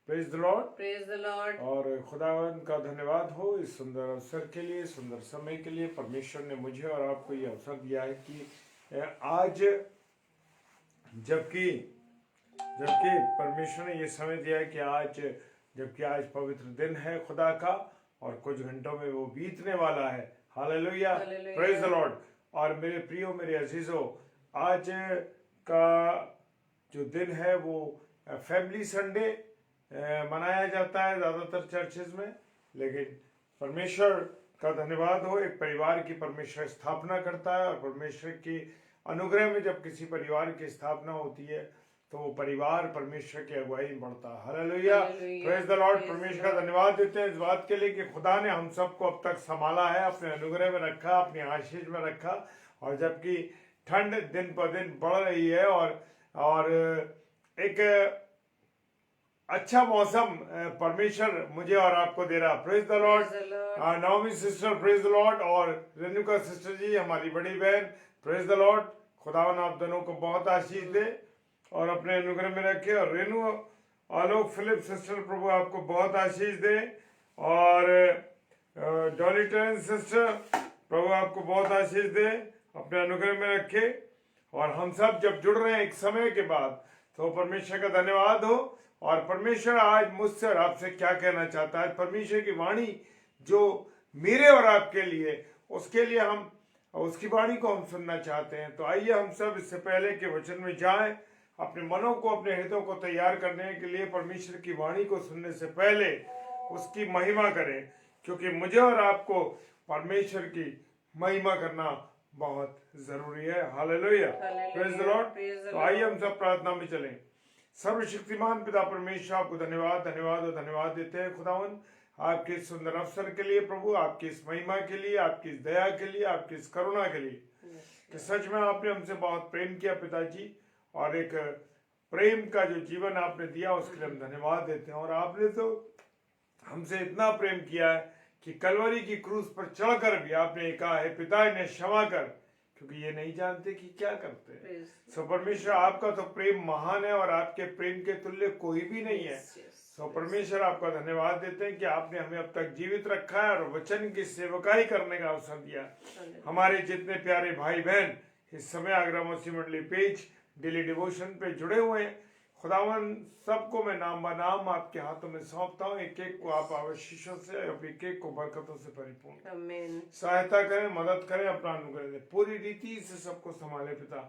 Praise the Lord. Praise the Lord. और खुदावन का धन्यवाद हो इस सुंदर अवसर के लिए, सुंदर समय के लिए। परमेश्वर ने मुझे और आपको ये अवसर दिया है कि आज जबकि परमेश्वर ने ये समय दिया है कि जबकि आज पवित्र दिन है खुदा का और कुछ घंटों में वो बीतने वाला है। Hallelujah, praise the Lord. और मेरे प्रियो, मेरे अजीजों, आज का जो दिन है वो फैमिली संडे मनाया जाता है ज़्यादातर चर्चेज में, लेकिन परमेश्वर का धन्यवाद हो, एक परिवार की परमेश्वर स्थापना करता है। और परमेश्वर की अनुग्रह में जब किसी परिवार की स्थापना होती है तो वो परिवार परमेश्वर की अगुवाई में बढ़ता है। Hallelujah, praise the Lord. परमेश्वर का धन्यवाद देते हैं इस बात के लिए कि खुदा ने हम सबको अब तक संभाला है, अपने अनुग्रह में रखा, अपनी आशीष में रखा। और जबकि ठंड दिन पर दिन बढ़ रही है और एक अच्छा मौसम परमेश्वर मुझे और आपको दे रहा। Praise the Lord. Navami sister praise the Lord, और रेणुका सिस्टर जी हमारी बड़ी बहन प्रेज द लॉर्ड। खुदावन आप दोनों को बहुत आशीष दे और अपने अनुग्रह में रखे। और रेणु आलोक फिलिप सिस्टर प्रभु आपको बहुत आशीष दे। और डॉली टेरेंस सिस्टर प्रभु आपको बहुत आशीष दे, अपने अनुग्रह में रखे। और हम सब जब जुड़ रहे हैं एक समय के बाद, तो परमेश्वर का धन्यवाद हो। और परमेश्वर आज मुझसे और आपसे क्या कहना चाहता है, परमेश्वर की वाणी जो मेरे और आपके लिए, उसके लिए हम उसकी वाणी को हम सुनना चाहते हैं। तो आइए हम सब इससे पहले के वचन में जाएं, अपने मनों को, अपने हृदयों को तैयार करने के लिए परमेश्वर की वाणी को सुनने से पहले उसकी महिमा करें, क्योंकि मुझे और आपको परमेश्वर की महिमा करना बहुत जरूरी है। Hallelujah, praise the Lord. तो आइए हम सब प्रार्थना में चलें। सर्वशक्तिमान पिता परमेश्वर, आपको धन्यवाद धन्यवाद और धन्यवाद देते हैं खुदावन, आपके इस सुंदर अवसर के लिए प्रभु, आपकी इस महिमा के लिए, आपकी इस दया के लिए, आपकी इस करुणा के लिए कि सच में आपने हमसे बहुत प्रेम किया पिताजी। और एक प्रेम का जो जीवन आपने दिया उसके लिए हम धन्यवाद देते हैं। और आपने तो हमसे इतना प्रेम किया है कि कलवरी की क्रूस पर चढ़कर भी आपने कहा है पिता इन्हें क्षमा कर, क्योंकि ये नहीं जानते कि क्या करते हैं। सो परमेश्वर आपका तो प्रेम महान है और आपके प्रेम के तुल्य कोई भी नहीं है। सो परमेश्वर आपका धन्यवाद देते हैं कि आपने हमें अब तक जीवित रखा है और वचन की सेवकाई करने का अवसर दिया। हमारे जितने प्यारे भाई बहन इस समय आगरा मसीह मंडली पेज डेली डिवोशन पे जुड़े हुए हैं, खुदावन सबको मैं नाम बनाम आपके हाथों में सौंपता हूँ। एक एक को आप आशीषों से, एक एक को बरकतों से परिपूर्ण सहायता करें, मदद करें, अपना अनुग्रह दें, पूरी रीति से सबको संभाले पिता,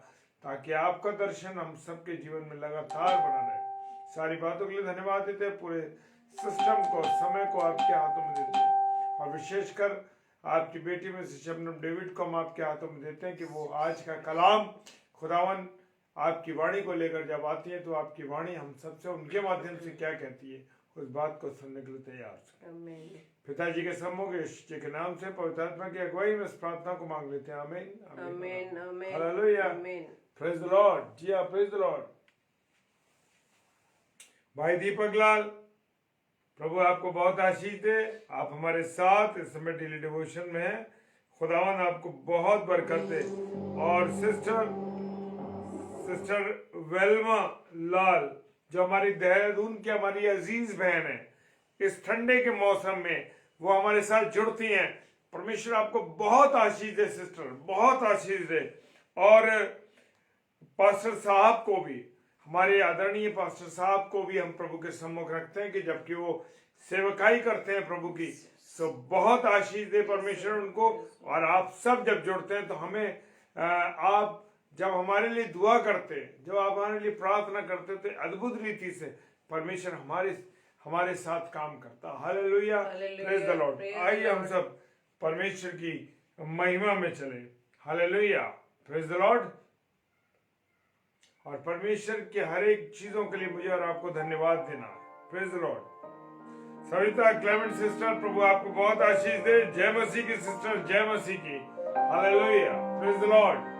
ताकि आपका दर्शन हम सबके जीवन में लगातार बना रहे। सारी बातों के लिए धन्यवाद देते हैं। पूरे सिस्टम को, समय को आपके हाथों में देते हैं। और विशेषकर आपकी बेटी में से शबनम डेविड को हम आपके हाथों में देते हैं कि वो आज का कलाम खुदावन आपकी वाणी को लेकर जब आती है, तो आपकी वाणी हम सबसे उनके माध्यम से क्या कहती है उस बात को सुनने के लिए तैयार हैं। पिताजी के सम्मुख यीशु जी के नाम से पवित्र आत्मा की अगुवाई में इस प्रार्थना को मांग लेते हैं। आमीन, आमीन, आमीन, हालेलुया, प्रेज द लॉर्ड। जी हाँ, प्रेज द लॉर्ड। भाई दीपक लाल प्रभु आपको बहुत आशीष दे। आप हमारे साथ इस समय डेली डिवोशन में हैं। खुदावन आपको बहुत बरकत दे। और सिस्टर वेल्मा लाल जो हमारी देहरादून की हमारी अजीज बहन है, इस ठंडे के मौसम में वो हमारे साथ जुड़ती हैं। परमेश्वर आपको बहुत आशीष दे सिस्टर, बहुत आशीष दे। और पास्टर साहब को भी, हमारे आदरणीय पास्टर साहब को भी हम प्रभु के सम्मुख रखते हैं कि जबकि वो सेवकाई करते हैं प्रभु की, तो बहुत आशीष दे परमेश्वर उनको। और आप सब जब जुड़ते हैं तो हमें आप जब हमारे लिए दुआ करते हैं, जब आप हमारे लिए प्रार्थना करते हैं, तो अद्भुत रीति से परमेश्वर हमारे साथ काम करता। Hallelujah, praise the Lord. आइए हम सब परमेश्वर की महिमा में चले। Hallelujah, praise the Lord. और परमेश्वर के हर एक चीजों के लिए मुझे और आपको धन्यवाद देना। Praise the Lord. Savita Clement sister प्रभु आपको बहुत आशीष दे। जय मसीह की सिस्टर, जय मसीह की। Hallelujah, praise the Lord.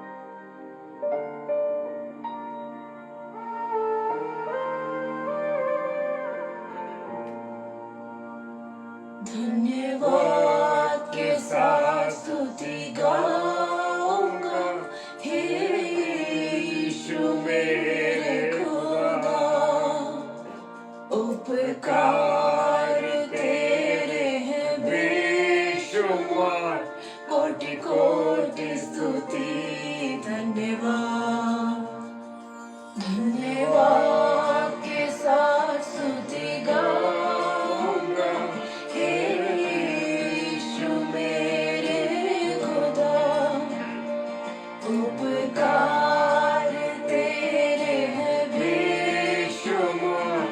धन्यवाद के साथ स्तुति गाऊंगा, हे यीशु मेरे खुदा। ओ उपकार तेरे हैं बेशुमार, कोटि कोटि स्तुति धन्यवाद। धन्यवाद के साथ स्तुति गाऊंगा, हे यीशु मेरे खुदा। उपकार तेरे हैं बेशुमार,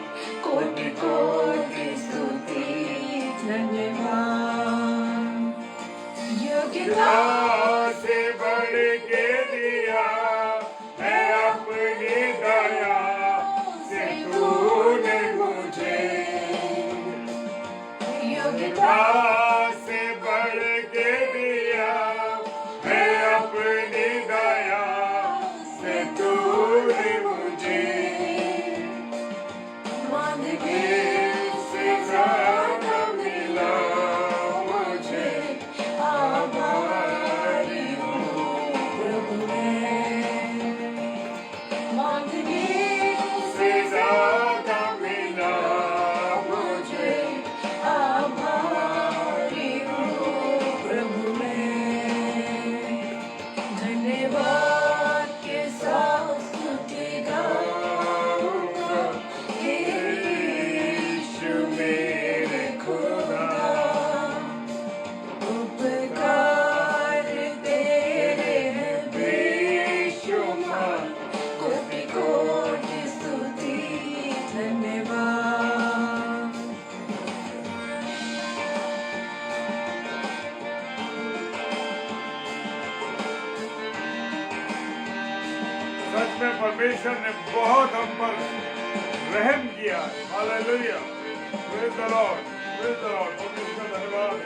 कोटि कोटि स्तुति धन्यवाद। योग्यता से बढ़ के दिया है अपनी दया से तूने मुझे, योग्यता से बढ़ के दिया है अपनी दया से तूने मुझे, मांगने से ज्यादा मिला मुझे, आभारी हूँ प्रभु मैं। मांगने से ज्यादा मिला मुझे, आभारी हूँ प्रभु मैं। धन्यवाद के साथ स्तुति गाऊंगा, हे यीशु मेरे खुदा। उपकार तेरे हैं बेशुमार, कोटि कोटि स्तुति धन्यवाद। सच में परमेश्वर ने बहुत हम पर रहम किया। Hallelujah, praise the Lord, praise the Lord. परमेश्वर का धन्यवाद।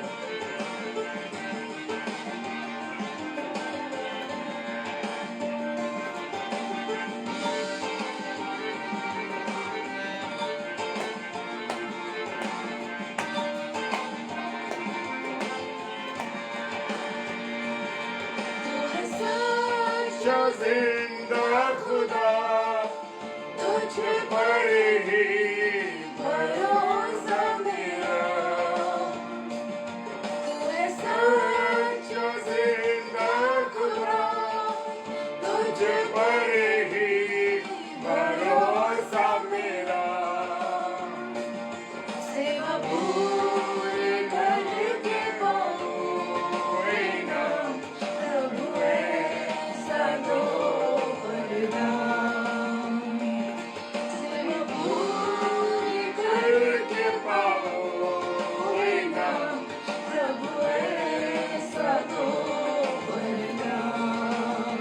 तू है सच्चा जिंदा खुदा तुझ पर ही भरोसा मेरा। तू है सच्चा जिंदा खुदा तुझ पर ही भरोसा मेरा। सेवा पूरी करके पाऊँ ना, प्रभु ऐसा दो वरदान। सेवा पूरी करके पाऊँ ना, प्रभु ऐसा दो वरदान।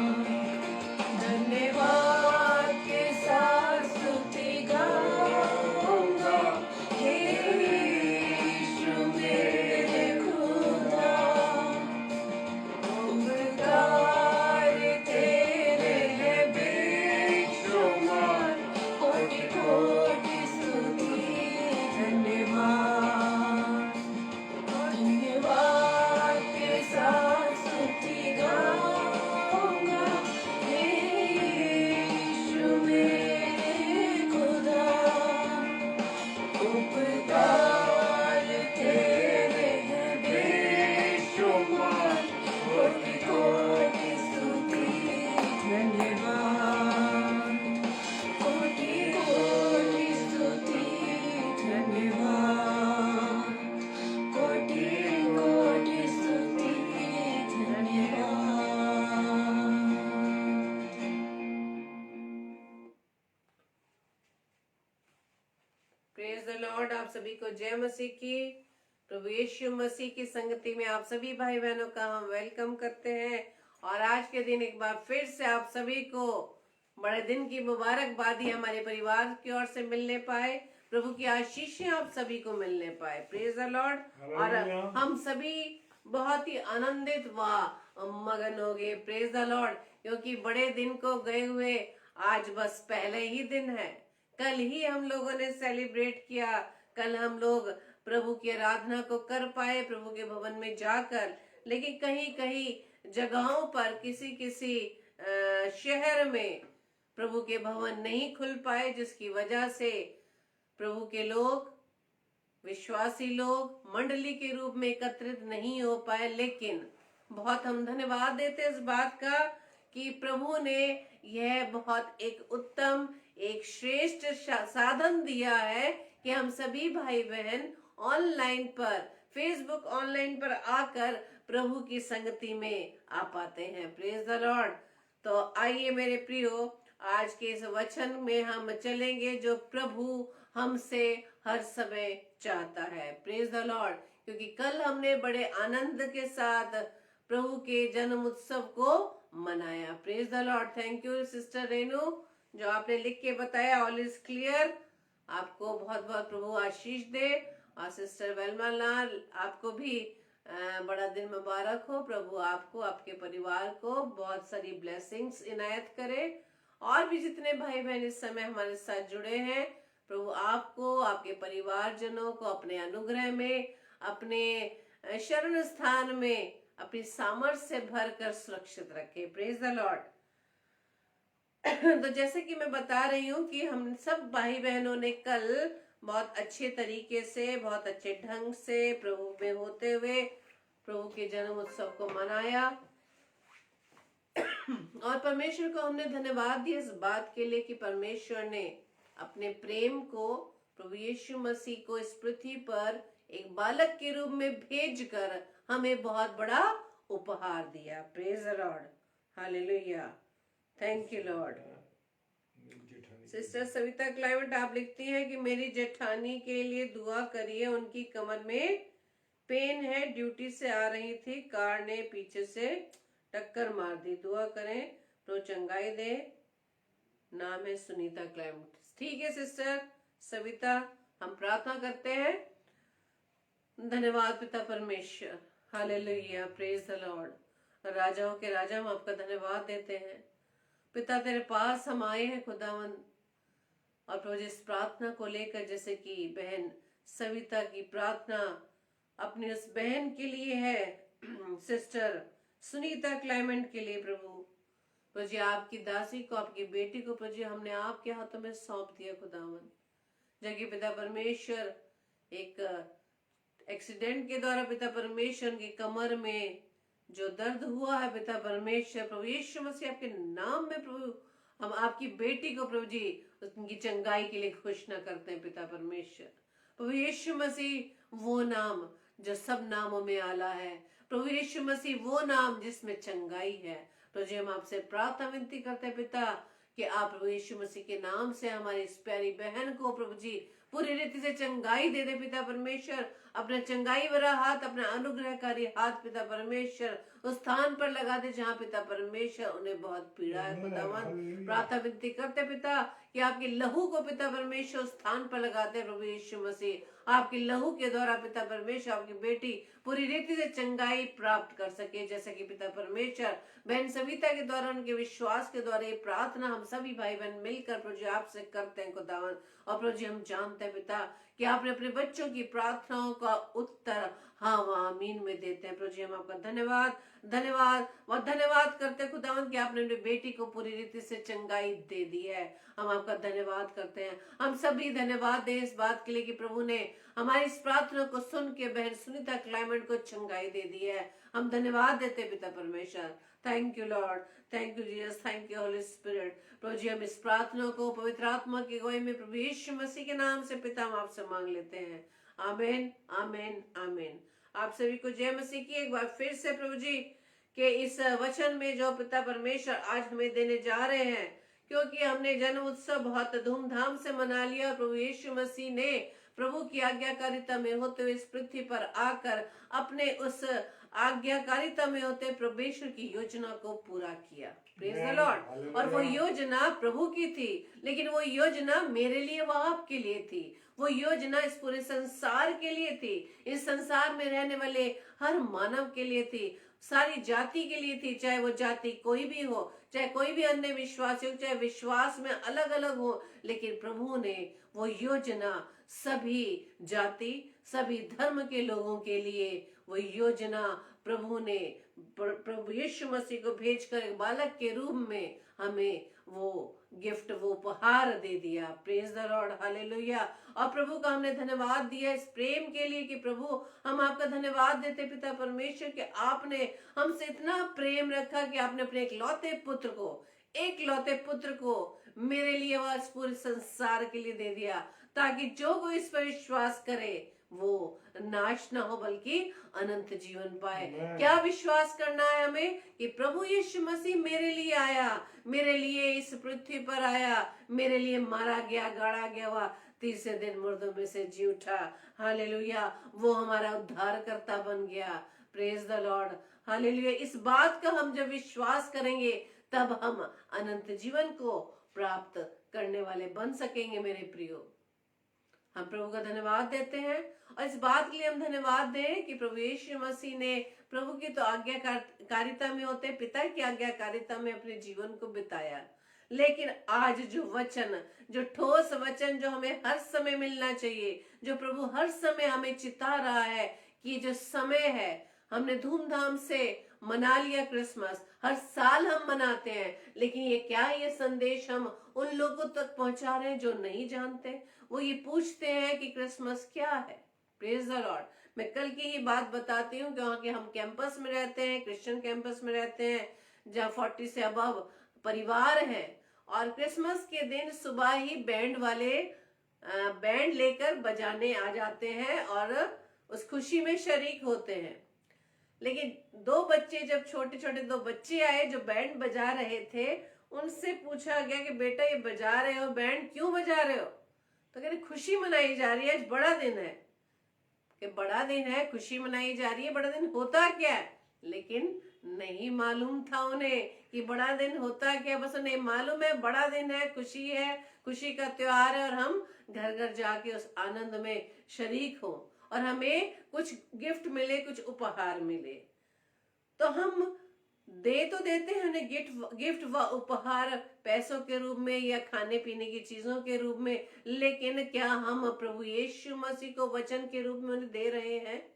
धन्यवाद के साथ स्तुति गाऊंगा, हे यीशु मेरे खुदा। उपकार तेरे हैं बेशुमार, कोटि कोटि स्तुति धन्यवाद। धन्यवाद के साथ स्तुति गाऊंगा, हे यीशु मेरे खुदा। उपकार तेरे हैं बेशुमार, कोटि कोटि स्तुति धन्यवाद। कोटि कोटि स्तुति धन्यवाद। कोटि कोटि स्तुति धन्यवाद। Praise the Lord. आप सभी को जय मसीह की। प्रभु यीशु मसीह की संगति में आप सभी भाई बहनों का हम वेलकम करते हैं। और आज के दिन एक बार फिर से आप सभी को बड़े दिन की मुबारकबादी हमारे परिवार की ओर से मिलने पाए। प्रभु की आशीषें आप सभी को मिलने पाए। Praise the Lord. और हम सभी बहुत ही आनंदित व मगन हो गए। Praise the Lord. क्योंकि बड़े दिन को गए हुए आज बस पहले ही दिन है। कल ही हम लोगों ने सेलिब्रेट किया। कल हम लोग प्रभु की आराधना को कर पाए प्रभु के भवन में जाकर। लेकिन कहीं कहीं जगहों पर किसी किसी शहर में प्रभु के भवन नहीं खुल पाए, जिसकी वजह से प्रभु के लोग, विश्वासी लोग मंडली के रूप में एकत्रित नहीं हो पाए, लेकिन बहुत हम धन्यवाद देते हैं इस बात का कि प्रभु ने यह बहुत एक उत्तम, एक श्रेष्ठ साधन दिया है कि हम सभी भाई बहन ऑनलाइन पर, फेसबुक ऑनलाइन पर आकर प्रभु की संगति में आ पाते हैं। Praise the Lord. तो आइए मेरे प्रियो, आज के इस वचन में हम चलेंगे जो प्रभु हमसे हर समय चाहता है। Praise the Lord. क्योंकि कल हमने बड़े आनंद के साथ प्रभु के जन्म उत्सव को मनाया। Praise the Lord. Thank you sister Renu, जो आपने लिख के बताया ऑल इज क्लियर। आपको बहुत बहुत प्रभु आशीष दे। और सिस्टर वेलमा लाल, आपको भी बड़ा दिन मुबारक हो। प्रभु आपको, आपके परिवार को बहुत सारी ब्लेसिंग्स इनायत करे। और भी जितने भाई बहन इस समय हमारे साथ जुड़े हैं, प्रभु आपको, आपके परिवारजनों को अपने अनुग्रह में, अपने शरण स्थान में अपनी सामर्थ्य से भरकर सुरक्षित रखे। Praise the Lord. तो जैसे कि मैं बता रही हूँ कि हम सब भाई बहनों ने कल बहुत अच्छे तरीके से, बहुत अच्छे ढंग से प्रभु में होते हुए प्रभु के जन्म उत्सव को मनाया। और परमेश्वर को हमने धन्यवाद दिया इस बात के लिए कि परमेश्वर ने अपने प्रेम को, प्रभु यीशु मसीह को इस पृथ्वी पर एक बालक के रूप में भेजकर हमें बहुत बड़ा उपहार दिया। Praise the Lord. Hallelujah. Thank you Lord. Sister Savita climate, आप लिखती हैं कि मेरी जेठानी के लिए दुआ करिए, उनकी कमर में पेन है, ड्यूटी से आ रही थी, कार ने पीछे से टक्कर मार दी, दुआ करें तो चंगाई दे। नाम है सुनीता क्लाइमेट। ठीक है सिस्टर सविता, हम प्रार्थना करते हैं। धन्यवाद पिता परमेश्वर। हालेलुया। Praise the Lord. राजाओं के राजा, हम आपका धन्यवाद देते हैं पिता, तेरे पास हम आए हैं खुदावन। और प्रभु जिस प्रार्थना को लेकर, जैसे कि बहन सविता की प्रार्थना अपनी उस बहन के लिए है, सिस्टर सुनीता क्लाइमेंट के लिए, प्रभु जी आपकी दासी को, आपकी बेटी को प्रभु जी हमने आपके हाथों में सौंप दिया खुदावन। जबकि पिता परमेश्वर एक एक्सीडेंट के द्वारा पिता परमेश्वर की कमर में जो दर्द हुआ है पिता परमेश्वर, प्रभु यीशु मसीह आपके नाम में प्रभु हम आपकी बेटी को प्रभु जी उनकी चंगाई के लिए घोषणा करते हैं पिता परमेश्वर। प्रभु यीशु मसीह वो नाम जो सब नामों में आला है, प्रभु यीशु मसीह वो नाम जिसमें चंगाई है। प्रभु जी हम आपसे प्रार्थना विनती करते हैं पिता कि आप प्रभु यीशु मसीह के नाम से हमारी इस प्यारी बहन को प्रभु जी पूरी रीति से चंगाई दे दे पिता परमेश्वर। अपना चंगाई भरा हाथ, अपना अनुग्रहकारी हाथ पिता परमेश्वर उस स्थान पर लगा दे जहाँ पिता परमेश्वर उन्हें बहुत पीड़ा है खुदावन। प्रार्थना विनती करते पिता कि आपकी लहू को पिता परमेश्वर उस स्थान पर लगाते प्रभु यीशु मसीह, आपकी लहू के द्वारा पिता परमेश्वर आपकी बेटी पूरी रीति से चंगाई प्राप्त कर सके। जैसे कि पिता परमेश्वर बहन सविता के द्वारा, उनके विश्वास के द्वारा ये प्रार्थना हम सभी भाई बहन मिलकर प्रभु जी आपसे करते हैं खुदावन। और प्रभु जी हम जानते हैं पिता कि आपने अपने बच्चों की प्रार्थनाओं का उत्तर हाँ वहाँ आमीन में देते हैं। प्रभु जी हम आपका धन्यवाद धन्यवाद और धन्यवाद करते हैं खुदावन कि आपने अपनी बेटी को पूरी रीति से चंगाई दे दी है। हम आपका धन्यवाद करते हैं। हम सभी धन्यवाद दें इस बात के लिए कि प्रभु ने हमारी इस प्रार्थना को सुन के बहन सुनीता क्लाइमेंट को चंगाई दे दी है। हम धन्यवाद देते हैं पिता परमेश्वर। Thank you Lord, thank you Jesus, thank you Holy Spirit. प्रभु जी हम इस प्रार्थना को पवित्र आत्मा की अगुवाई में प्रभु यीशु मसीह के नाम से पिता हम आपसे मांग लेते हैं। आमीन आमीन आमीन। आप सभी को जय मसीह की। एक बार फिर से प्रभु जी के इस वचन में जो पिता परमेश्वर आज हमें देने जा रहे हैं, क्योंकि हमने जन्म उत्सव बहुत धूमधाम से मना लिया और प्रभु यीशु मसीह ने प्रभु की आज्ञाकारिता में होते हुए इस पृथ्वी पर आकर अपने उस आज्ञाकारिता में होते परमेश्वर की योजना को पूरा किया। Praise the Lord. और वो योजना प्रभु की थी, लेकिन वो योजना मेरे लिए व आपके लिए थी। वो योजना इस पूरे संसार के लिए थी, इस संसार में रहने वाले हर मानव के लिए थी, सारी जाति के लिए थी। चाहे वो जाति कोई भी हो, चाहे कोई भी अन्य विश्वासी हो, चाहे विश्वास में अलग अलग हो, लेकिन प्रभु ने वो योजना सभी जाति सभी धर्म के लोगों के लिए वो योजना प्रभु ने प्रभु यीशु मसीह को भेजकर एक बालक के रूप में हमें वो गिफ्ट, वो उपहार दे दिया। Praise the Lord, hallelujah. और प्रभु का हमने धन्यवाद दिया इस प्रेम के लिए कि प्रभु हम आपका धन्यवाद देते पिता परमेश्वर कि आपने हमसे इतना प्रेम रखा कि आपने अपने एक लौते पुत्र को मेरे लिए और इस पूरे संसार के लिए दे दिया, ताकि जो कोई इस पर विश्वास करे वो नाश ना हो बल्कि अनंत जीवन पाए। Amen. क्या विश्वास करना है हमें कि प्रभु यीशु मसीह मेरे लिए आया, मेरे लिए इस पृथ्वी पर आया, मेरे लिए मारा गया, गाड़ा गया, हुआ तीसरे दिन मुर्दों में से जी उठा। हालेलुया, वो हमारा उद्धारकर्ता बन गया। Praise the Lord, hallelujah. इस बात का हम जब विश्वास करेंगे तब हम अनंत जीवन को प्राप्त करने वाले बन सकेंगे। मेरे प्रियो, हम प्रभु का धन्यवाद देते हैं और इस बात के लिए हम धन्यवाद दें कि प्रभु यीशु मसीह ने प्रभु की तो आज्ञाकारिता में होते, पिता की आज्ञाकारिता में अपने जीवन को बिताया। लेकिन आज जो वचन, जो ठोस वचन जो हमें हर समय मिलना चाहिए, जो प्रभु हर समय हमें चिता रहा है कि जो समय है, हमने धूमधाम से मना लिया क्रिसमस, हर साल हम मनाते हैं, लेकिन ये संदेश हम उन लोगों तक पहुंचा रहे हैं जो नहीं जानते। वो ये पूछते हैं कि क्रिसमस क्या है। Praise the Lord. मैं कल की ही बात बताती हूँ क्योंकि हम कैंपस में रहते हैं, क्रिश्चियन कैंपस में रहते हैं, जहाँ 40 से अबव परिवार हैं, और क्रिसमस के दिन सुबह ही बैंड वाले बैंड लेकर बजाने आ जाते हैं और उस खुशी में शरीक होते हैं। लेकिन जब छोटे छोटे दो बच्चे आए जो बैंड बजा रहे थे, उनसे पूछा गया कि बेटा ये बजा रहे हो बैंड, क्यों बजा रहे हो? तो कहते खुशी मनाई जा रही है, आज बड़ा दिन है। कि बड़ा दिन है, खुशी मनाई जा रही है, बड़ा दिन होता क्या है? लेकिन नहीं मालूम था उन्हें कि बड़ा दिन होता क्या। बस उन्हें मालूम है बड़ा दिन है, खुशी का त्योहार है, और हम घर घर जाके उस आनंद में शरीक हो और हमें कुछ गिफ्ट मिले, कुछ उपहार मिले। तो हम तो देते हैं उन्हें गिफ्ट व उपहार पैसों के रूप में या खाने पीने की चीजों के रूप में, लेकिन क्या हम प्रभु यीशु मसीह को वचन के रूप में उन्हें दे रहे हैं?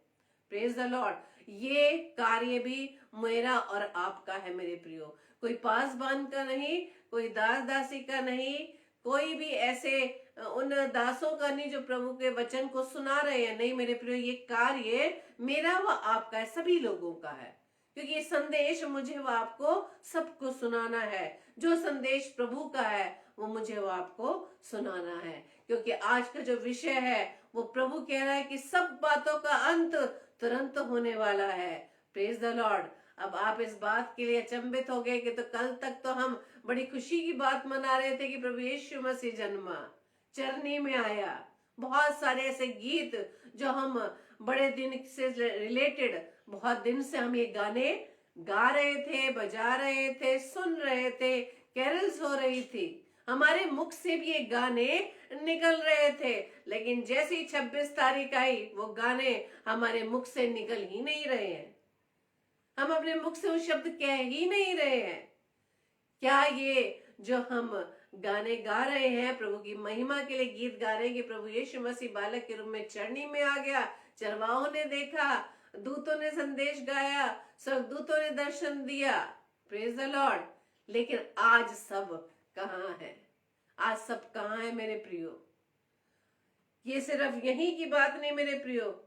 Praise the Lord. ये कार्य भी मेरा और आपका है मेरे प्रियो। कोई पासबान का नहीं, कोई दास दासी का नहीं, कोई भी ऐसे उन दासों का नहीं जो प्रभु के वचन को सुना रहे हैं। नहीं मेरे प्रियो, ये कार्य मेरा व आपका है, सभी लोगों का है, क्योंकि ये संदेश मुझे व आपको सबको सुनाना है। जो संदेश प्रभु का है वो मुझे व आपको सुनाना है, क्योंकि आज का जो विषय है वो प्रभु कह रहा है कि सब बातों का अंत तुरंत होने वाला है। Praise the Lord. अब आप इस बात के लिए अचंभित हो गए कि तो कल तक तो हम बड़ी खुशी की बात मना रहे थे कि प्रभु यीशु मसीह जन्मा, चरनी में आया। बहुत सारे ऐसे गीत जो हम बड़े दिन से रिलेटेड, बहुत दिन से हम ये गाने गा रहे थे, बजा रहे थे, सुन रहे थे, कैरल्स हो रही थी, हमारे मुख से भी ये गाने निकल रहे थे। लेकिन जैसे ही 26 तारीख आई, वो गाने हमारे मुख से निकल ही नहीं रहे हैं। हम अपने मुख से वो शब्द कह ही नहीं रहे हैं। क्या ये जो हम गाने गा रहे हैं, प्रभु की महिमा के लिए गीत गा रहे हैं कि प्रभु यीशु मसीह बालक के रूप में चरनी में आ गया, चरवाहों ने देखा, दूतों ने संदेश गाया, स्वर्गदूतों ने दर्शन दिया। Praise the Lord. लेकिन आज सब कहाँ है? आज सब कहाँ है मेरे प्रियो? ये सिर्फ यहीं की बात नहीं मेरे प्रियो,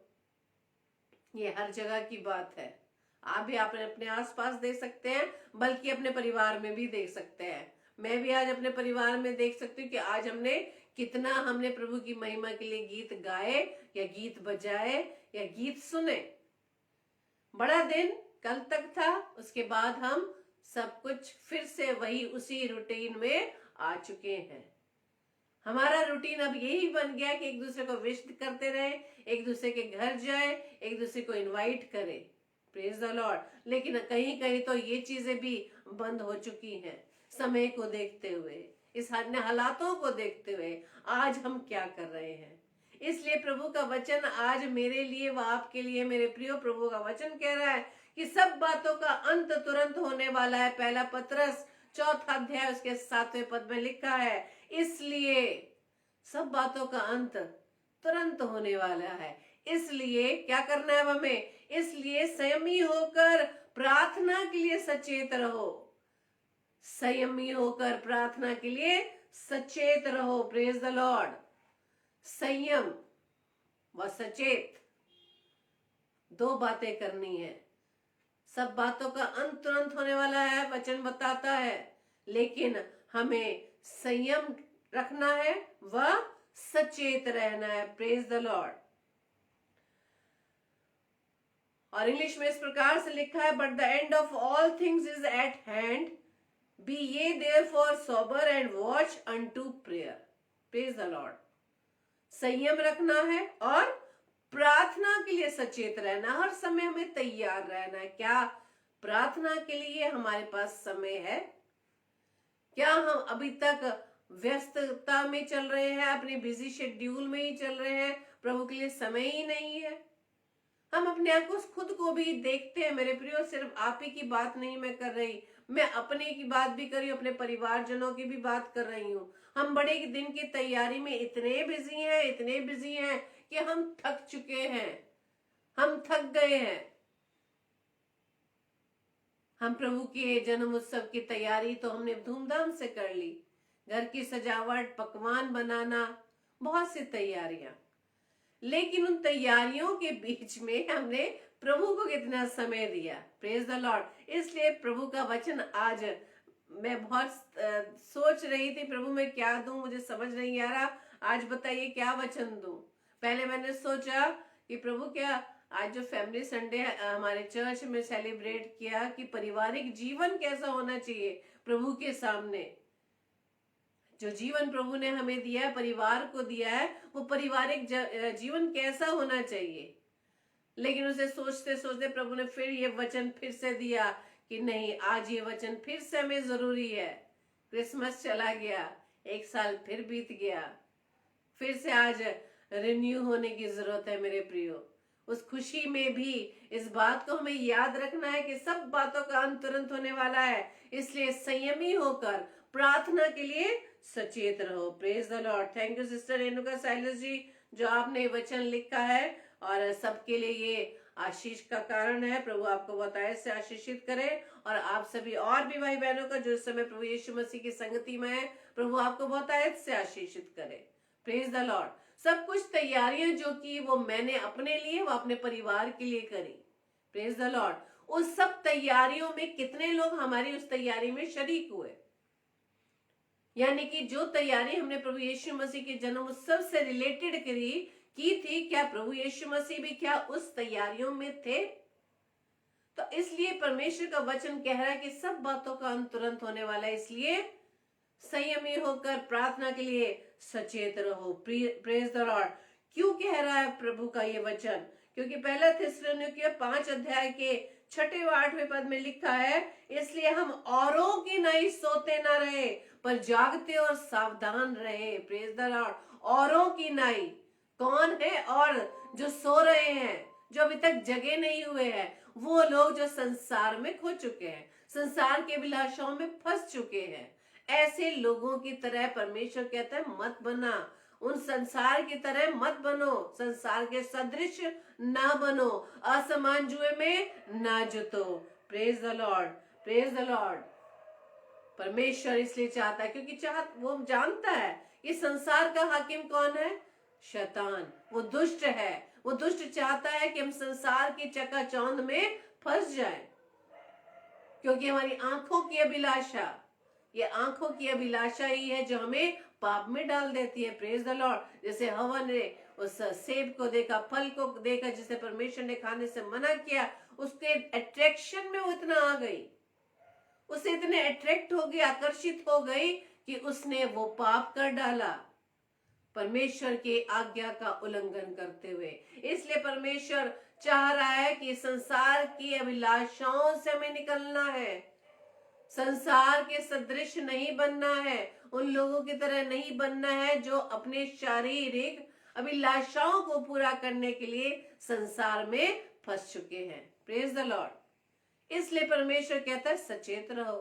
ये हर जगह की बात है। आप भी अपने आसपास देख सकते हैं, बल्कि अपने परिवार में भी देख सकते हैं। मैं भी आज अपने परिवार में देख सकती हूँ कि आज हमने प्रभु की महिमा के लिए गीत गाए या गीत बजाए या गीत सुने। बड़ा दिन कल तक था, उसके बाद हम सब कुछ फिर से वही उसी रूटीन में आ चुके हैं। हमारा रूटीन अब यही बन गया कि एक दूसरे को विश करते रहे, एक दूसरे के घर जाए, एक दूसरे को इनवाइट करें। Praise the Lord. लेकिन कहीं कहीं तो ये चीजें भी बंद हो चुकी हैं। समय को देखते हुए, इस हालातों को देखते हुए आज हम क्या कर रहे हैं? इसलिए प्रभु का वचन आज मेरे लिए व आपके लिए मेरे प्रियो, प्रभु का वचन कह रहा है कि सब बातों का अंत तुरंत होने वाला है। पहला पतरस 4 अध्याय उसके 7वें पद में लिखा है, इसलिए सब बातों का अंत तुरंत होने वाला है। इसलिए क्या करना है हमें? इसलिए संयमी होकर प्रार्थना के लिए सचेत रहो। संयमी होकर प्रार्थना के लिए सचेत रहो। Praise the Lord. संयम व सचेत, दो बातें करनी है। सब बातों का अंत तुरंत होने वाला है, वचन बताता है, लेकिन हमें संयम रखना है व सचेत रहना है। Praise the Lord. और इंग्लिश में इस प्रकार से लिखा है, but the end of all things is at hand, be ye therefore sober and watch unto prayer. Praise the Lord. संयम रखना है और प्रार्थना के लिए सचेत रहना, हर समय हमें तैयार रहना है। क्या प्रार्थना के लिए हमारे पास समय है? क्या हम अभी तक व्यस्तता में चल रहे हैं, अपने बिजी शेड्यूल में ही चल रहे हैं, प्रभु के लिए समय ही नहीं है? हम अपने आप को खुद को भी देखते हैं मेरे प्रियो। सिर्फ आप ही की बात नहीं मैं कर रही, मैं अपने की बात भी कर रही हूँ, अपने परिवारजनों की भी बात कर रही हूँ। हम बड़े दिन की तैयारी में इतने बिजी हैं कि हम थक चुके हैं, हम थक गए हैं। हम प्रभु के जन्म उत्सव की तैयारी तो हमने धूमधाम से कर ली, घर की सजावट, पकवान बनाना, बहुत सी तैयारियां, लेकिन उन तैयारियों के बीच में हमने प्रभु को कितना समय दिया। Praise the Lord. इसलिए प्रभु का वचन आज मैं बहुत सोच रही थी, प्रभु मैं क्या दूं, मुझे समझ नहीं आ रहा, आज बताइए क्या वचन दूं। पहले मैंने सोचा कि प्रभु क्या आज जो फैमिली संडे हमारे चर्च में सेलिब्रेट किया कि पारिवारिक जीवन कैसा होना चाहिए प्रभु के सामने। जो जीवन प्रभु ने हमें दिया है, परिवार को दिया है, वो पारिवारिक जीवन कैसा होना चाहिए। लेकिन उसे सोचते सोचते प्रभु ने फिर ये वचन फिर से दिया कि नहीं, आज ये वचन फिर से हमें जरूरी है। क्रिसमस चला गया, एक साल फिर बीत गया, फिर से आज रिन्यू होने की जरूरत है मेरे प्रियो। उस खुशी में भी इस बात को हमें याद रखना है कि सब बातों का अंत तुरंत होने वाला है, इसलिए संयमी होकर प्रार्थना के लिए सचेत रहो। Praise the Lord. Thank you sister Renuka Silas ji, जो आपने वचन लिखा है और सबके लिए ये आशीष का कारण है। प्रभु आपको बताए से आशीषित करे, और आप सभी और भी भाई बहनों का जो इस समय प्रभु यीशु मसीह की संगति में है, प्रभु आपको बताए से आशीषित करे। Praise the Lord. सब कुछ तैयारियां जो की वो मैंने अपने लिए, वो अपने परिवार के लिए करी। Praise the Lord. उस सब तैयारियों में कितने लोग हमारी उस तैयारी में शरीक हुए? यानी कि जो तैयारी हमने प्रभु यीशु मसीह के जन्म उत्सव से रिलेटेड की थी, क्या प्रभु यीशु मसीह भी क्या उस तैयारियों में थे? तो इसलिए परमेश्वर का वचन कह रहा है कि सब बातों का अंत तुरंत होने वाला है, इसलिए संयमी होकर प्रार्थना के लिए सचेत रहो। Praise the Lord. क्यों कह रहा है प्रभु का ये वचन? क्योंकि पहला थिस्सलुनीकियों 5 अध्याय के 6 व 8वें पद में लिखा है, इसलिए हम औरों की नहीं सोते ना रहे, पर जागते और सावधान रहे। Praise the Lord. औरों की नहीं, कौन है? और जो सो रहे हैं, जो अभी तक जगे नहीं हुए हैं, वो लोग जो संसार में खो चुके हैं, संसार के अभिलाषाओं में फंस चुके हैं। ऐसे लोगों की तरह परमेश्वर कहता है मत बना, उन संसार की तरह मत बनो, संसार के सदृश ना बनो, असमान जुए में ना जुतो। Praise the Lord. Praise the Lord. परमेश्वर इसलिए चाहता है क्योंकि वो जानता है कि संसार का हाकिम कौन है? शैतान। वो दुष्ट है। वो दुष्ट चाहता है कि हम संसार की चकाचौंध में फंस जाएं, क्योंकि हमारी आंखों की अभिलाषा, ये आंखों की अभिलाषा ही है जो हमें पाप में डाल देती है। Praise the Lord. जैसे हवा ने उस सेब को देखा, फल को देखा, जिसे परमेश्वर ने खाने से मना किया, उसके अट्रैक्शन में वो इतना आ गई, उसे इतने अट्रैक्ट हो गई, आकर्षित हो गई कि उसने वो पाप कर डाला परमेश्वर की आज्ञा का उल्लंघन करते हुए। इसलिए परमेश्वर चाह रहा है कि संसार की अभिलाषाओं से हमें निकलना है, संसार के सदृश नहीं बनना है, उन लोगों की तरह नहीं बनना है जो अपने शारीरिक अभिलाषाओं को पूरा करने के लिए संसार में फंस चुके हैं। Praise the Lord. इसलिए परमेश्वर कहता है सचेत रहो,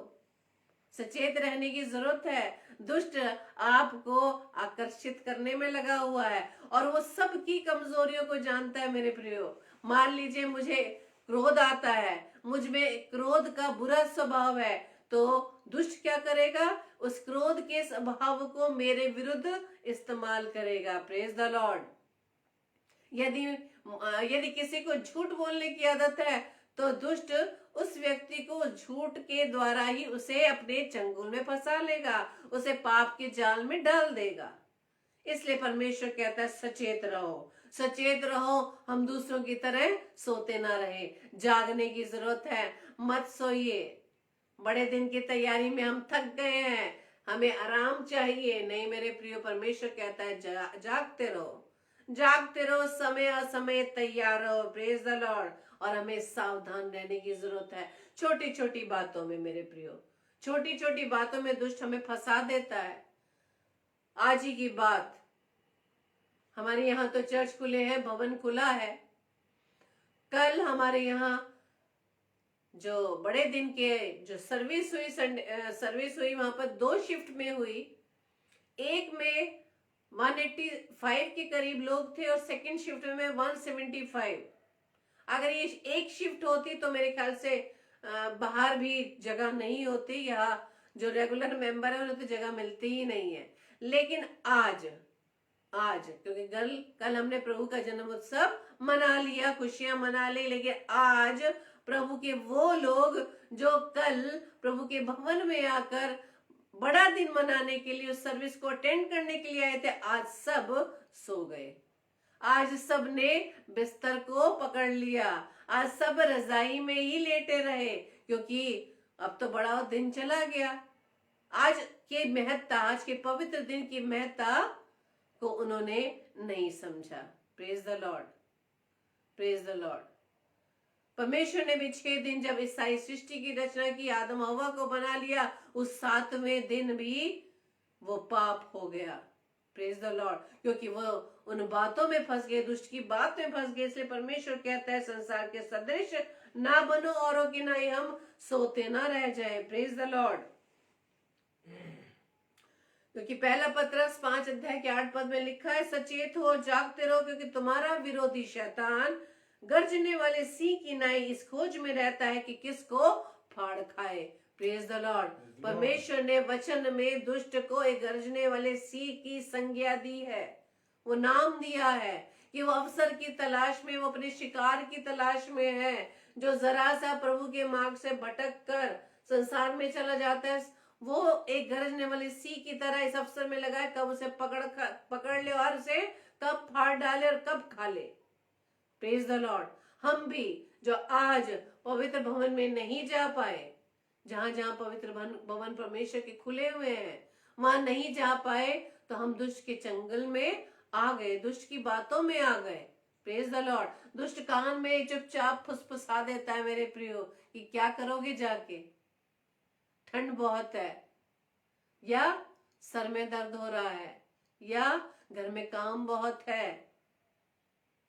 सचेत रहने की जरूरत है। दुष्ट आपको आकर्षित करने में लगा हुआ है और वो सबकी कमजोरियों को जानता है मेरे प्रियो। मान लीजिए मुझे क्रोध आता है, मुझ में क्रोध का बुरा स्वभाव है, तो दुष्ट क्या करेगा, उस क्रोध के स्वभाव को मेरे विरुद्ध इस्तेमाल करेगा। Praise the Lord. यदि यदि किसी को झूठ बोलने की आदत है तो दुष्ट उस व्यक्ति को झूठ के द्वारा ही उसे अपने चंगुल में फंसा लेगा, उसे पाप के जाल में डाल देगा। इसलिए परमेश्वर कहता है सचेत रहो, सचेत रहो। हम दूसरों की तरह सोते ना रहे, जागने की जरूरत है। मत सोइए। बड़े दिन की तैयारी में हम थक गए हैं, हमें आराम चाहिए। नहीं मेरे प्रियो, परमेश्वर कहता है जागते रहो, जागते रहो, समय असमय तैयार रहो। Praise the Lord. और हमें सावधान रहने की जरूरत है छोटी छोटी बातों में मेरे प्रियो। छोटी छोटी बातों में दुष्ट हमें फंसा देता है। आज ही की बात, हमारे यहाँ तो चर्च खुले हैं, भवन खुला है। कल हमारे यहाँ जो बड़े दिन के जो सर्विस हुई वहां पर 2 शिफ्ट में हुई। एक में 185 के करीब लोग थे और सेकंड शिफ्ट में 175। अगर ये एक शिफ्ट होती तो मेरे ख्याल से बाहर भी जगह नहीं होती। यहाँ जो रेगुलर मेंबर है उन्हें तो जगह मिलती ही नहीं है। लेकिन आज क्योंकि कल हमने प्रभु का जन्म उत्सव मना लिया, खुशियां मना ली, लेकिन आज प्रभु के वो लोग जो कल प्रभु के भवन में आकर बड़ा दिन मनाने के लिए उस सर्विस को अटेंड करने के लिए आए थे, आज सब सो गए। आज सब ने बिस्तर को पकड़ लिया, आज सब रजाई में ही लेटे रहे, क्योंकि अब तो बड़ा दिन चला गया। आज के महत्ता, आज के पवित्र दिन की महत्ता को उन्होंने नहीं समझा। Praise the Lord, praise the Lord. परमेश्वर ने भी 6 दिन जब इस सारी सृष्टि की रचना की, आदम हवा को बना लिया, उस 7वें दिन भी वो पाप हो गया। Praise the Lord. क्योंकि वो उन बातों में फंस गए, दुष्ट की बात में फंस गए। इसलिए परमेश्वर कहता है संसार के सदृश ना बनो, औरों की ना ही हम सोते ना रह जाए। Praise the Lord. क्योंकि पहला पत्रस 5 अध्याय के 8 पद में लिखा है, सचेत हो, जागते रहो, क्योंकि तुम्हारा विरोधी शैतान गर्जने वाले सिंह की नाई इस खोज में रहता है कि किसको फाड़ खाए। Praise the Lord. परमेश्वर ने वचन में दुष्ट को एक गर्जने वाले सिंह की संज्ञा दी है, वो नाम दिया है कि वो अवसर की तलाश में, वो अपने शिकार की तलाश में है। जो जरा सा प्रभु के मार्ग से भटक कर संसार में चला जाता है, वो एक गरजने वाले सिंह की तरह इस अवसर में लगा है, कब उसे पकड़ ले और उसे कब फाड़ डाले और कब खा ले। Praise the Lord. हम भी जो आज पवित्र भवन में नहीं जा पाए, जहां जहां पवित्र भवन परमेश्वर के खुले हुए हैं, वहां नहीं जा पाए, तो हम दुष्ट के चंगुल में आ गए, दुष्ट की बातों में आ गए। Praise the Lord. दुष्ट कान में चुपचाप फुसफुसा देता है मेरे प्रियो कि क्या करोगे जाके, ठंड बहुत है, या सर में दर्द हो रहा है, या घर में काम बहुत है।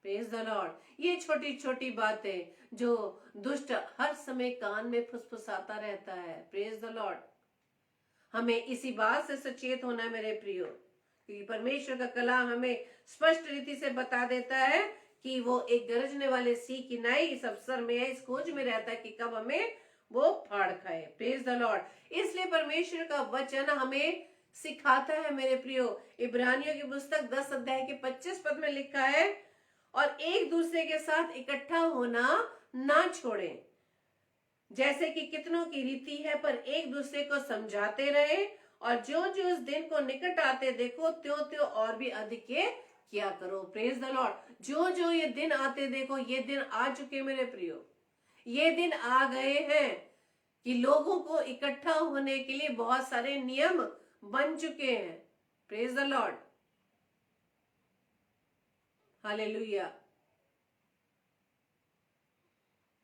Praise the Lord. ये छोटी छोटी बातें जो दुष्ट हर समय कान में फुसफुसाता रहता है। Praise the Lord. हमें इसी बात से सचेत होना है मेरे प्रियो, क्योंकि परमेश्वर का कलाम हमें स्पष्ट रीति से बता देता है कि वो एक गरजने वाले सिंह की नाई इस अवसर में है, इस खोज में रहता है कि कब हमें वो फाड़ खाए। Praise the Lord. इसलिए परमेश्वर का वचन हमें सिखाता है मेरे प्रियो। इब्रानियों की पुस्तक 10 अध्याय के 25 पद में लिखा है, और एक दूसरे के साथ इकट्ठा होना ना छोड़ें, जैसे कि कितनों की रीति है, पर एक दूसरे को समझाते रहे, और जो जो उस दिन को निकट आते देखो त्यों त्यों और भी अधिक किया करो। Praise the Lord. जो जो ये दिन आते देखो, ये दिन आ चुके मेरे प्रियो, ये दिन आ गए हैं कि लोगों को इकट्ठा होने के लिए बहुत सारे नियम बन चुके हैं। Praise the Lord. हालेलुया।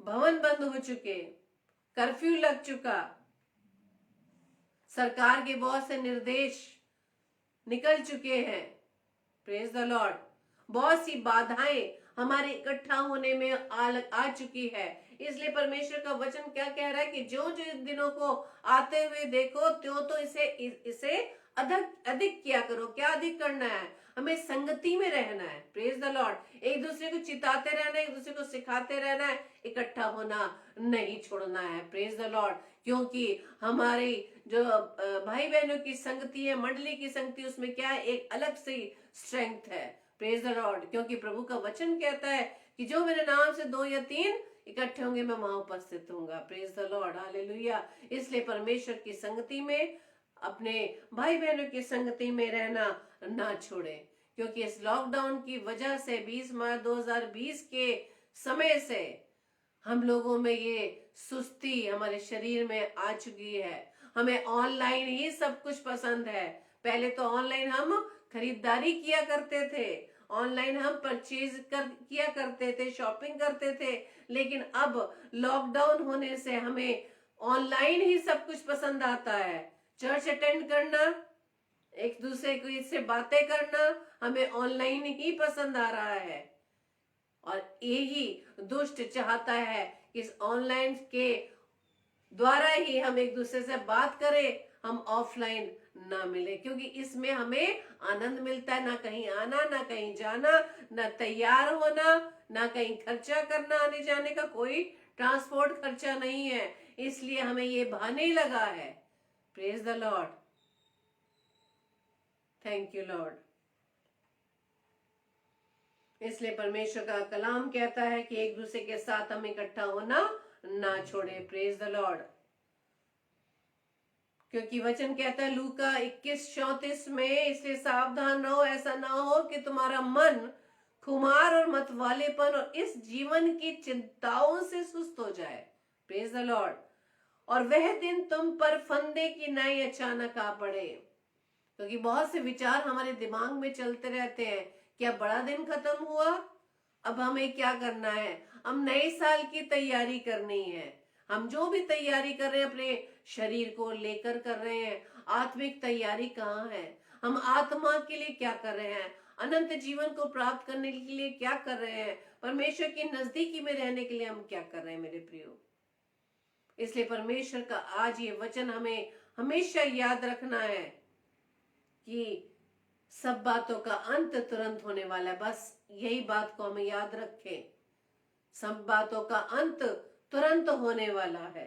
भवन बंद हो चुके, कर्फ्यू लग चुका, सरकार के बहुत से निर्देश निकल चुके हैं। Praise the Lord. बहुत सी बाधाएं हमारे इकट्ठा होने में आ चुकी है। इसलिए परमेश्वर का वचन क्या कह रहा है कि जो जो इन दिनों को आते हुए देखो त्यों तो इसे अधिक किया करो। क्या अधिक करना है? हमें संगति में रहना है। Praise the Lord. एक दूसरे को चिताते रहना है, एक दूसरे को सिखाते रहना है, इकट्ठा होना नहीं छोड़ना है। Praise the Lord. क्योंकि हमारी जो भाई बहनों की संगति है, मंडली की संगति, उसमें क्या है, एक अलग सी स्ट्रेंथ है। Praise the Lord. क्योंकि प्रभु का वचन कहता है कि जो मेरे नाम से 2 या 3 इकट्ठे होंगे, मैं वहां उपस्थित होऊंगा। Praise the Lord, hallelujah. इसलिए परमेश्वर की संगति में, अपने भाई बहनों की संगति में रहना ना छोड़े। क्योंकि इस लॉकडाउन की वजह से 20 मार्च 2020 के समय से हम लोगों में ये सुस्ती हमारे शरीर में आ चुकी है। हमें ऑनलाइन ही सब कुछ पसंद है। पहले तो ऑनलाइन हम खरीदारी किया करते थे, ऑनलाइन हम किया करते थे, शॉपिंग करते थे। लेकिन अब लॉकडाउन होने से हमें ऑनलाइन ही सब कुछ पसंद आता है। चर्च अटेंड करना, एक दूसरे को इससे बातें करना, हमें ऑनलाइन ही पसंद आ रहा है। और यही दुष्ट चाहता है कि इस ऑनलाइन के द्वारा ही हम एक दूसरे से बात करें, हम ऑफलाइन ना मिले। क्योंकि इसमें हमें आनंद मिलता है, ना कहीं आना, ना कहीं जाना, ना तैयार होना, ना कहीं खर्चा करना, आने जाने का कोई ट्रांसपोर्ट खर्चा नहीं है। इसलिए हमें ये भाने लगा है। Praise the Lord, thank you Lord. इसलिए परमेश्वर का कलाम कहता है कि एक दूसरे के साथ हम इकट्ठा होना ना छोड़े। Praise the Lord. क्योंकि वचन कहता है लूका 21:34 में, इसलिए सावधान रहो, ऐसा ना हो कि तुम्हारा मन खुमार और मतवालेपन और इस जीवन की चिंताओं से सुस्त हो जाए। Praise the Lord. और वह दिन तुम पर फंदे की नाई अचानक आ पड़े। क्योंकि बहुत से विचार हमारे दिमाग में चलते रहते हैं। क्या बड़ा दिन खत्म हुआ? अब हमें क्या करना है? हम नए साल की तैयारी करनी है। हम जो भी तैयारी कर रहे हैं अपने शरीर को लेकर कर रहे हैं। आत्मिक तैयारी कहाँ है? हम आत्मा के लिए क्या कर रहे हैं? अनंत जीवन को प्राप्त करने के लिए क्या कर रहे हैं? परमेश्वर की नजदीकी में रहने के लिए हम क्या कर रहे हैं मेरे प्रियो? इसलिए परमेश्वर का आज ये वचन हमें हमेशा याद रखना है कि सब बातों का अंत तुरंत होने वाला है। बस यही बात को हमें याद रखें, सब बातों का अंत तुरंत होने वाला है।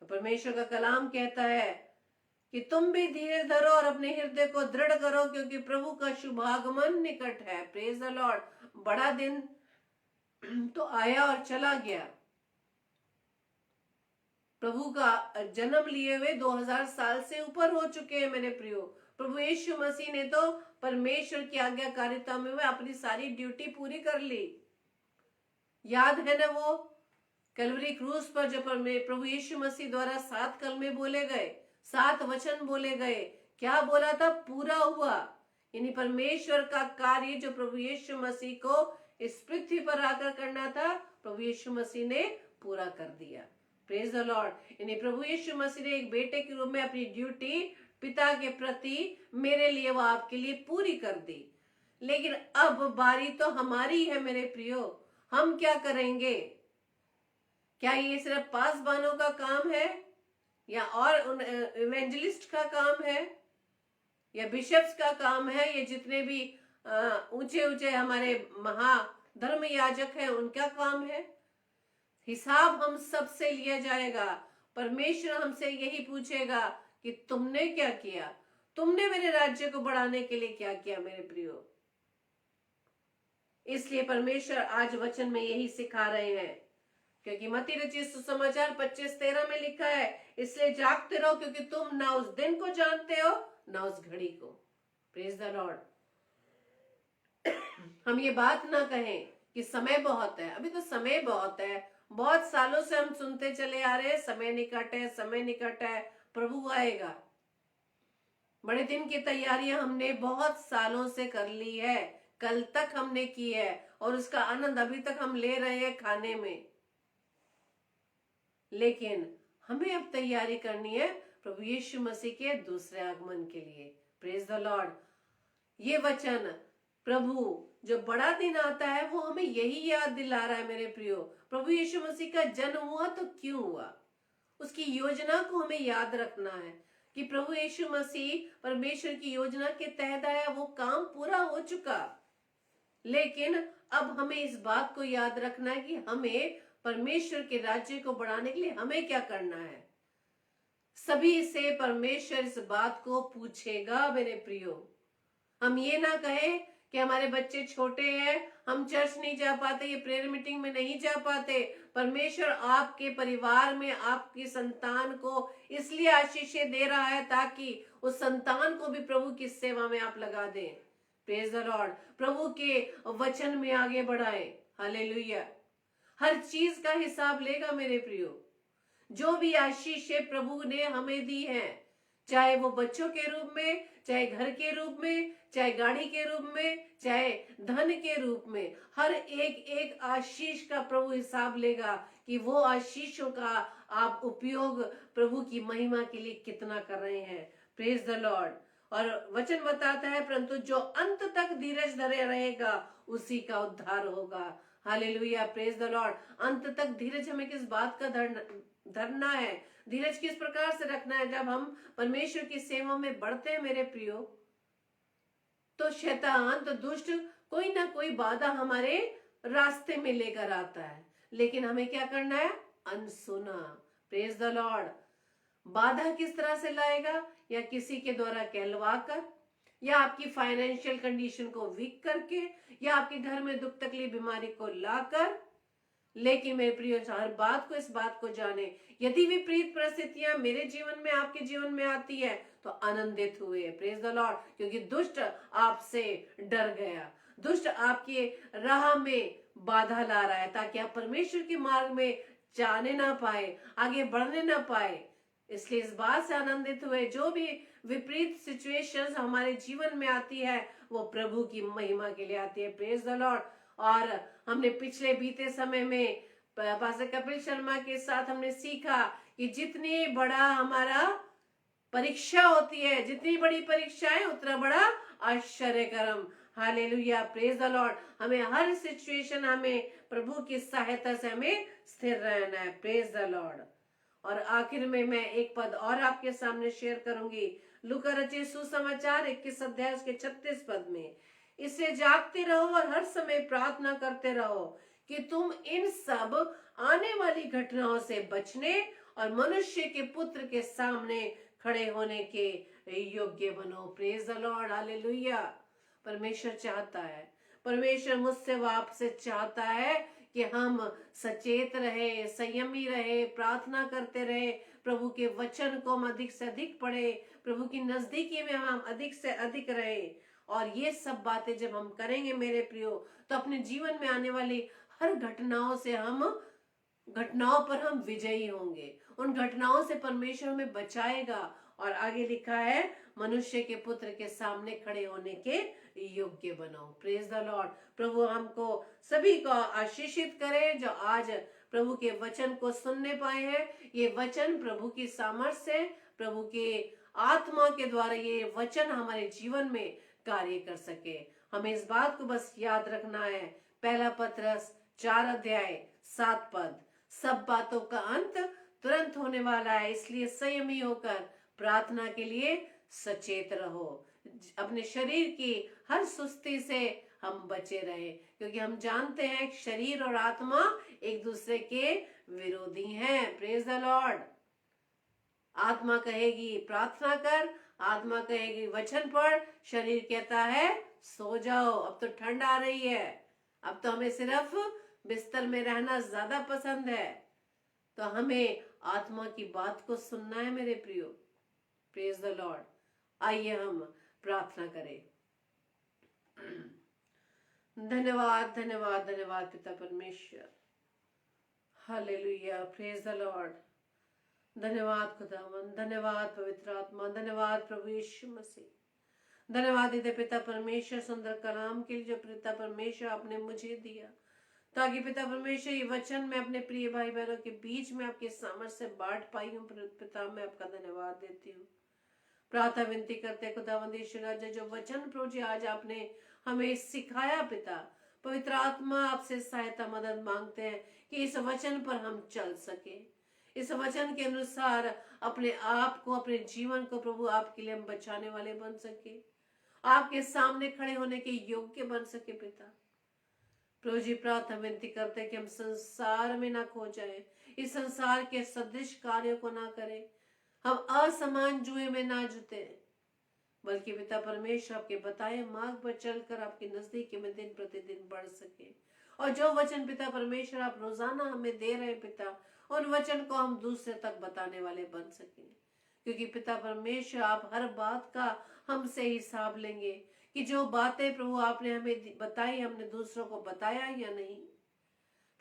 परमेश्वर का कलाम कहता है कि तुम भी धीरे धरो और अपने हृदय को दृढ़ करो, क्योंकि प्रभु का शुभागमन निकट है। Praise the Lord. बड़ा दिन तो आया और चला गया। प्रभु का जन्म लिए हुए 2000 साल से ऊपर हो चुके हैं मेरे प्रियो। प्रभु यीशु मसीह ने तो परमेश्वर की आज्ञाकारिता में वह अपनी सारी ड्यूटी पूरी कर ली। याद है ना वो कैलवरी क्रूस पर जब प्रभु यीशु मसीह द्वारा 7 कलमे बोले गए, 7 वचन बोले गए, क्या बोला था? पूरा हुआ। यानी परमेश्वर का कार्य जो प्रभु यीशु मसीह को इस पृथ्वी पर आकर करना था, प्रभु यीशु मसीह ने पूरा कर दिया। Praise the Lord. यानी प्रभु यीशु मसीह ने एक बेटे के रूप में अपनी ड्यूटी पिता के प्रति मेरे लिए, वो आपके लिए पूरी कर दी। लेकिन अब बारी तो हमारी है मेरे प्रियो। हम क्या करेंगे? क्या ये सिर्फ पासबानों का काम है, या और इवेंजलिस्ट का काम है, या बिशप्स का काम है, या जितने भी ऊंचे ऊंचे हमारे महाधर्म याजक हैं उनका काम है? हिसाब हम सबसे लिया जाएगा। परमेश्वर हमसे यही पूछेगा कि तुमने क्या किया, तुमने मेरे राज्य को बढ़ाने के लिए क्या किया मेरे प्रियो। इसलिए परमेश्वर आज वचन में यही सिखा रहे हैं। क्योंकि मत्ती रचित सुसमाचार 25:13 में लिखा है, इसलिए जागते रहो, क्योंकि तुम ना उस दिन को जानते हो ना उस घड़ी को। Praise the Lord. हम ये बात ना कहें कि समय बहुत है। अभी तो समय बहुत है। बहुत सालों से हम सुनते चले आ रहे हैं, समय निकट है, समय निकट है, प्रभु आएगा। बड़े दिन की तैयारियां हमने बहुत सालों से कर ली है, कल तक हमने की है, और उसका आनंद अभी तक हम ले रहे हैं खाने में। लेकिन हमें अब तैयारी करनी है प्रभु यीशु मसीह के दूसरे आगमन के लिए। Praise the Lord. ये वचन प्रभु जो बड़ा दिन आता है वो हमें यही याद दिला रहा है मेरे प्रियो। प्रभु यीशु मसीह का जन्म हुआ तो क्यों हुआ, उसकी योजना को हमें याद रखना है कि प्रभु यीशु मसीह परमेश्वर की योजना के तहत आया, वो काम पूरा हो चुका। लेकिन अब हमें इस बात को याद रखना है कि हमें परमेश्वर के राज्य को बढ़ाने के लिए हमें क्या करना है। सभी से परमेश्वर इस बात को पूछेगा मेरे प्रियो। हम ये ना कहें कि हमारे बच्चे छोटे हैं, हम चर्च नहीं जा पाते, ये प्रेयर मीटिंग में नहीं जा पाते। परमेश्वर आपके परिवार में आपकी संतान को इसलिए आशीषें दे रहा है ताकि उस संतान को भी प्रभु की सेवा में आप लगा दें। Praise the Lord. प्रभु के वचन में आगे बढ़ाएं। हालेलुया। हर चीज का हिसाब लेगा मेरे प्रियो। जो भी आशीषें प्रभु ने हमें दी है, चाहे वो बच्चों के रूप में, चाहे घर के रूप में, चाहे गाड़ी के रूप में, चाहे धन के रूप में, हर एक एक आशीष का प्रभु हिसाब लेगा कि वो आशीषों का आप उपयोग प्रभु की महिमा के लिए कितना कर रहे हैं। Praise the Lord. और वचन बताता है, परंतु जो अंत तक धीरज धरे रहेगा उसी का उद्धार होगा। हालेलुया। Praise the Lord. अंत तक धीरज हमें किस बात का धरना है, धीरज किस प्रकार से रखना है। जब हम परमेश्वर की सेवा में बढ़ते हैं मेरे प्रियो, तो शैतान, तो दुष्ट कोई ना कोई बाधा हमारे रास्ते में लेकर आता है, लेकिन हमें क्या करना है? अनसुना। Praise the Lord. बाधा किस तरह से लाएगा? या किसी के द्वारा कहलवा कर, या आपकी फाइनेंशियल कंडीशन को वीक करके, या आपके घर में दुख तकलीफ बीमारी को लाकर। लेकिन मेरे प्रिय, हर बात को, इस बात को जाने, यदि विपरीत परिस्थितियां मेरे जीवन में, आपके जीवन में आती है तो आनंदित हुए। Praise the Lord. क्योंकि दुष्ट आपसे डर गया, दुष्ट आपके राह में बाधा ला रहा है ताकि आप परमेश्वर के मार्ग में जाने ना पाए, आगे बढ़ने ना पाए। इसलिए इस बात से आनंदित हुए, जो भी विपरीत सिचुएशंस हमारे जीवन में आती है वो प्रभु की महिमा के लिए आती है। Praise the Lord. और हमने पिछले बीते समय में पास्टर कपिल शर्मा के साथ हमने सीखा कि जितनी बड़ा हमारा परीक्षा होती है, जितनी बड़ी परीक्षा है उतना बड़ा आश्चर्यकरम। हालेलुया। Praise the Lord. हमें हर सिचुएशन, हमें प्रभु की सहायता से हमें स्थिर रहना है। Praise the Lord. और आखिर में मैं एक पद और आपके सामने शेयर करूंगी। लूका रचित सुसमाचार 21 अध्याय उसके 36 पद में, इससे जागते रहो और हर समय प्रार्थना करते रहो कि तुम इन सब आने वाली घटनाओं से बचने और मनुष्य के पुत्र के सामने खड़े होने के योग्य बनो। Praise the Lord. हालेलुया। परमेश्वर चाहता है, परमेश्वर मुझसे व आपसे चाहता है कि हम सचेत रहे, संयमी रहे, प्रार्थना करते रहे, प्रभु के वचन को हम अधिक से अधिक पढ़े, प्रभु की नजदीकी में हम अधिक से अधिक रहे। और ये सब बातें जब हम करेंगे मेरे प्रियो, तो अपने जीवन में आने वाली हर घटनाओं पर हम विजयी होंगे। उन घटनाओं से परमेश्वर हमें बचाएगा। और आगे लिखा है, मनुष्य के पुत्र के सामने खड़े होने के योग्य बनो। Praise the Lord. प्रभु हमको सभी को आशीषित करे जो आज प्रभु के वचन को सुनने पाए हैं। ये वचन प्रभु की सामर्थ्य से, प्रभु के आत्मा के द्वारा ये वचन हमारे जीवन में कार्य कर सके। हमें इस बात को बस याद रखना है। पहला पत्रस 4 अध्याय 7 पद, सब बातों का अंत तुरंत होने वाला है, इसलिए संयमी होकर प्रार्थना के लिए सचेत रहो। अपने शरीर की हर सुस्ती से हम बचे रहे, क्योंकि हम जानते हैं कि शरीर और आत्मा एक दूसरे के विरोधी हैं। Praise the Lord. आत्मा कहेगी प्रार्थना कर, आत्मा कहेगी वचन पढ़, शरीर कहता है सो जाओ, अब तो ठंड आ रही है, अब तो हमें सिर्फ बिस्तर में रहना ज्यादा पसंद है। तो हमें आत्मा की बात को सुनना है मेरे प्रियो। Praise the Lord. आइए हम प्रार्थना करें। धन्यवाद धन्यवाद धन्यवाद पिता परमेश्वर। हालेलुया। Praise the Lord. धन्यवाद खुदावन, धन्यवाद पवित्र आत्मा, धन्यवाद प्रभु यीशु मसीह। धन्यवाद देते पिता परमेश्वर सुंदर कलाम के लिए जो पिता परमेश्वर आपने मुझे दिया, ताकि पिता परमेश्वर ये वचन मैं अपने प्रिय भाई बहनों के बीच में आपके सामर्थ्य से बांट पाई हूँ। पिता मैं आपका धन्यवाद देती हूँ। प्रार्थना विनती करते खुदावंद यीशु राजा, जो वचन प्रभु जी आज आपने हमें सिखाया पिता, पवित्र आत्मा आपसे सहायता मदद मांगते हैं कि इस वचन पर हम चल सके, इस वचन के अनुसार अपने आप को, अपने जीवन को प्रभु आपके लिए हम बचाने वाले बन सके, आपके सामने खड़े होने के योग्य बन सके पिता। प्रभु जी प्रार्थना विनती करते हैं कि हम संसार में ना खो जाएं, इस संसार के सदृश कार्यों को ना करें, हम असमान जुए में ना जुटे, बल्कि पिता परमेश्वर आपके बताए मार्ग पर चलकर आपकी नजदीकी में दिन प्रतिदिन बढ़ सके। और जो वचन पिता परमेश्वर आप रोजाना हमें दे रहे हैं पिता, उन वचन को हम दूसरे तक बताने वाले बन सके। क्योंकि पिता परमेश्वर आप हर बात का हमसे हिसाब लेंगे कि जो बातें प्रभु आपने हमें बताई, हमने दूसरों को बताया या नहीं।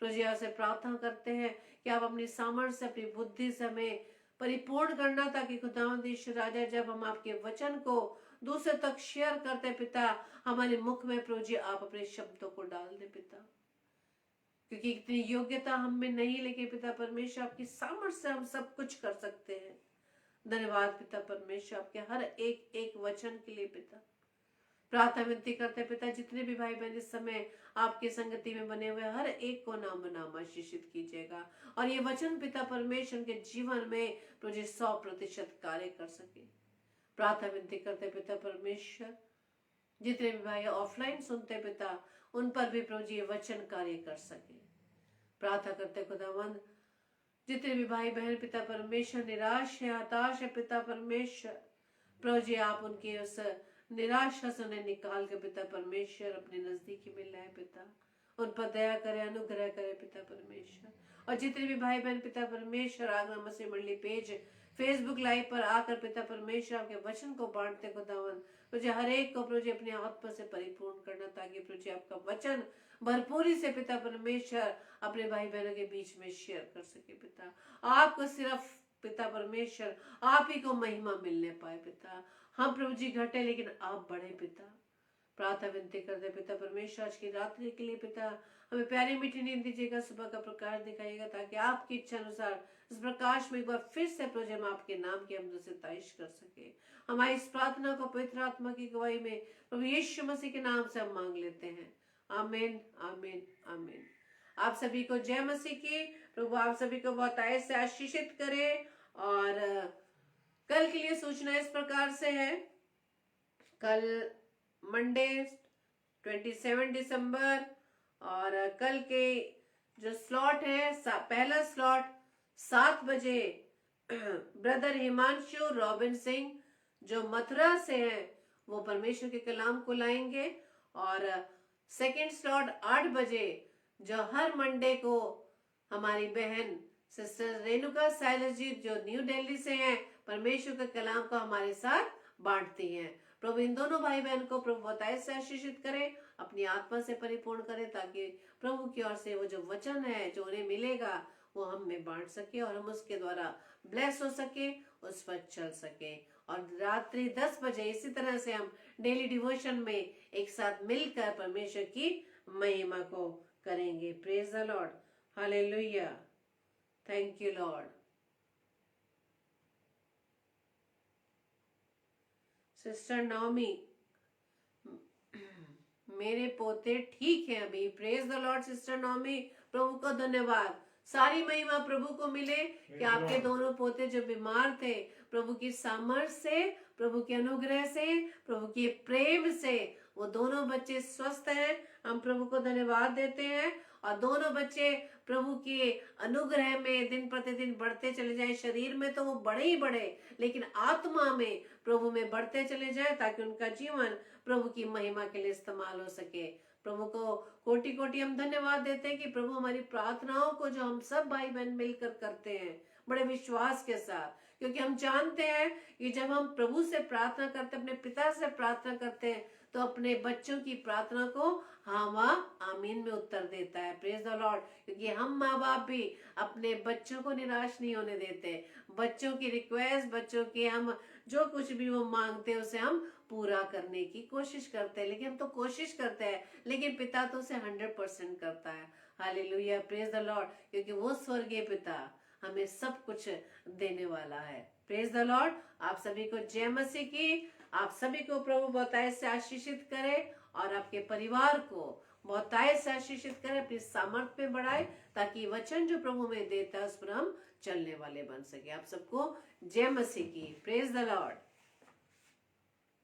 प्रभु जी आपसे प्रार्थना करते हैं कि आप अपनी सामर्थ्य से, अपनी बुद्धि से हमें परिपूर्ण करना, ताकि खुदावंद ईश्वर राजा जब हम आपके वचन को दूसरे तक शेयर करते पिता, हमारे मुख में प्रभु जी आप अपने शब्दों को डाल दे पिता। क्योंकि इतनी योग्यता हम में नहीं, लेकिन पिता परमेश्वर आपकी सामर्थ्य से हम सब कुछ कर सकते हैं। धन्यवाद पिता परमेश्वर आपके हर एक एक वचन के लिए पिता। प्रार्थना विनती करते पिता, जितने भी भाई बहन इस समय आपकी संगति में बने हुए हर एक को नाम नाम आशीषित कीजिएगा, और ये वचन पिता परमेश्वर के जीवन में प्रभु 100% कार्य कर सके। प्रार्थना विनती करते पिता परमेश्वर, जितने भी भाई ऑफलाइन सुनते पिता, उन पर भी प्रभु जी वचन कार्य कर सके। प्रार्थना करते खुदावंद, जितने भी भाई बहन पिता परमेश्वर निराश है, हताश है पिता परमेश्वर, प्रभु जी आप उनकी उस निराशा से उन्हें निकाल के पिता परमेश्वर अपने नजदीकी में लाए पिता, उन पर दया करे, अनुग्रह करे पिता परमेश्वर। और जितने भी भाई बहन पिता परमेश्वर आगरा मसीह मंडली पेज फेसबुक लाइव पर आकर पिता परमेश्वर आपके वचन को बांटते खुदावन, मुझे हर एक को प्रभु अपने आत्मा से परिपूर्ण करना, ताकि प्रभु आपका वचन भरपूरी से पिता परमेश्वर अपने भाई बहनों के बीच में शेयर कर सके पिता। आपको सिर्फ पिता परमेश्वर आप ही को महिमा मिलने पाए पिता। हम प्रभु जी घटे लेकिन आप बढ़े पिता। प्रार्थना विनती करते पिता परमेश्वर आज की रात्रि के लिए पिता, हमें प्यारी मीठी नींद दीजिएगा, सुबह का प्रकाश दिखाइएगा, ताकि आपकी इच्छा अनुसार इस प्रकाश में एक बार फिर से प्रभु हम आपके नाम की हम से तारीश कर सके। हमारी इस प्रार्थना को पवित्र आत्मा की गवाही में प्रभु यीशु मसीह के नाम से हम मांग लेते हैं। आमीन आमीन आमीन। आप सभी को जय मसीह की। प्रभु आप सभी को बहुत आय से आशीषित करे। और कल के लिए सूचना इस प्रकार से है, कल मंडे 27 दिसंबर, और कल के जो स्लॉट है, पहला स्लॉट 7 बजे ब्रदर हिमांशु रॉबिन सिंह जो मथुरा से हैं वो परमेश्वर के कलाम को लाएंगे, और सेकंड स्लॉट 8 बजे जो हर मंडे को हमारी बहन सिस्टर रेणुका साइलस जी जो न्यू दिल्ली से हैं परमेश्वर के कलाम को हमारे साथ बांटती हैं। प्रभु इन दोनों भाई बहन को प्रभु बताए से आशीषित करे, अपनी आत्मा से परिपूर्ण करे, ताकि प्रभु की ओर से वो जो वचन है जो उन्हें मिलेगा वो हम में बांट सके, और हम उसके द्वारा ब्लेस हो सके, उस पर चल सके। और रात्रि 10 बजे इसी तरह से हम डेली डिवोशन में एक साथ मिलकर परमेश्वर की महिमा को करेंगे। Praise the Lord, hallelujah, thank you Lord. Sister Naomi, मेरे पोते ठीक है अभी। Praise the Lord sister Naomi, प्रभु को धन्यवाद। सारी महिमा प्रभु को मिले कि आपके दोनों पोते जो बीमार थे, प्रभु की सामर्थ्य से, प्रभु के अनुग्रह से, प्रभु के प्रेम से वो दोनों बच्चे स्वस्थ हैं। हम प्रभु को धन्यवाद देते हैं, और दोनों बच्चे प्रभु के अनुग्रह में दिन प्रतिदिन बढ़ते चले जाएं। शरीर में तो वो बड़े ही बड़े, लेकिन आत्मा में प्रभु में बढ़ते चले जाएं, ताकि उनका जीवन प्रभु की महिमा के लिए इस्तेमाल हो सके। प्रभु को कोटि कोटि हम धन्यवाद देते हैं कि प्रभु हमारी प्रार्थनाओं को जो हम सब भाई बहन मिलकर करते हैं बड़े विश्वास के साथ, क्योंकि हम जानते हैं कि जब हम प्रभु से प्रार्थना करते, अपने पिता से प्रार्थना करते हैं, तो अपने बच्चों की प्रार्थना को हाँ वहाँ आमीन में उत्तर देता है। Praise the Lord. क्योंकि हम माँ बाप भी अपने बच्चों को निराश नहीं होने देते। बच्चों की रिक्वेस्ट, बच्चों की हम जो कुछ भी वो मांगते हैं उसे हम पूरा करने की कोशिश करते हैं। लेकिन हम तो कोशिश करते हैं, लेकिन पिता तो उसे 100% करता है। Hallelujah, praise the Lord. क्योंकि वो स्वर्गीय पिता हमें सब कुछ देने वाला है। Praise the Lord. आप सभी को जय मसीह की। आप सभी को प्रभु बहुतायत से आशीषित करे, और आपके परिवार को बहुतायत से आशीषित करे, अपनी सामर्थ्य में बढ़ाए, ताकि वचन जो प्रभु में देता है उस पर हम चलने वाले बन सके। आप सबको जय मसीह की। Praise the Lord.